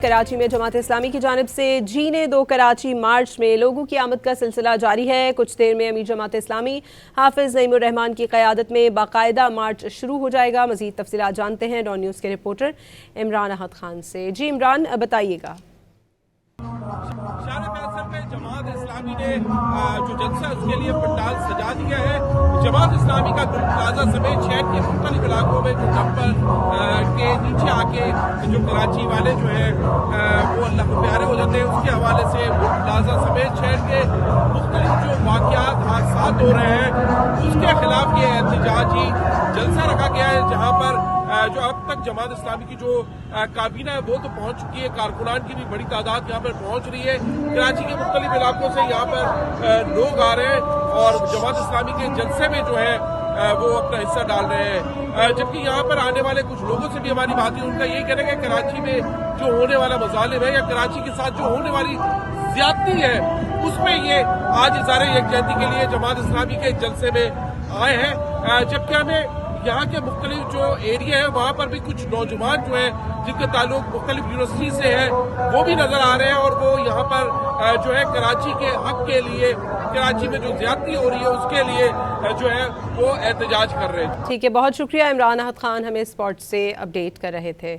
کراچی میں جماعت اسلامی کی جانب سے جینے دو کراچی مارچ میں لوگوں کی آمد کا سلسلہ جاری ہے۔ کچھ دیر میں امیر جماعت اسلامی حافظ نعیم الرحمان کی قیادت میں باقاعدہ مارچ شروع ہو جائے گا۔ مزید تفصیلات جانتے ہیں ڈان نیوز کے رپورٹر عمران احد خان سے۔ جی عمران، بتائیے گا۔ جماعت اسلامی نے جو جلسہ اس کے لیے پنڈال سجا دیا ہے۔ جماعت اسلامی کا گل پلازہ سمیت شہر کے مختلف علاقوں میں جو ڈمپر کے نیچے آ کے جو کراچی والے جو ہیں وہ اللہ کو پیارے ہو جاتے ہیں، اس کے حوالے سے گل پلازہ سمیت شہر کے مختلف جو واقعات حادثات ہو رہے ہیں اس کے خلاف یہ احتجاجی جلسہ رکھا گیا ہے، جہاں پر جو اب تک جماعت اسلامی کی جو کابینہ ہے وہ تو پہنچ چکی ہے، کارکنان کی بھی بڑی تعداد یہاں پر پہنچ رہی ہے۔ کراچی کے مختلف علاقوں سے یہاں پر لوگ آ رہے ہیں اور جماعت اسلامی کے جلسے میں جو ہے وہ اپنا حصہ ڈال رہے ہیں، جبکہ یہاں پر آنے والے کچھ لوگوں سے بھی ہماری بات ہے، ان کا یہی کہنا ہے کہ کراچی میں جو ہونے والا مظالم ہے یا کراچی کے ساتھ جو ہونے والی زیادتی ہے اس میں یہ آج اظہار یکجہتی کے لیے جماعت اسلامی کے جلسے میں آئے ہیں، جبکہ ہمیں یہاں کے مختلف جو ایریا ہے وہاں پر بھی کچھ نوجوان جو ہیں جن کا تعلق مختلف یونیورسٹی سے ہے وہ بھی نظر آ رہے ہیں اور وہ یہاں پر جو ہے کراچی کے حق کے لیے، کراچی میں جو زیادتی ہو رہی ہے اس کے لیے جو ہے وہ احتجاج کر رہے ہیں۔ ٹھیک ہے، بہت شکریہ عمران احد خان، ہمیں اسپاٹ سے اپڈیٹ کر رہے تھے۔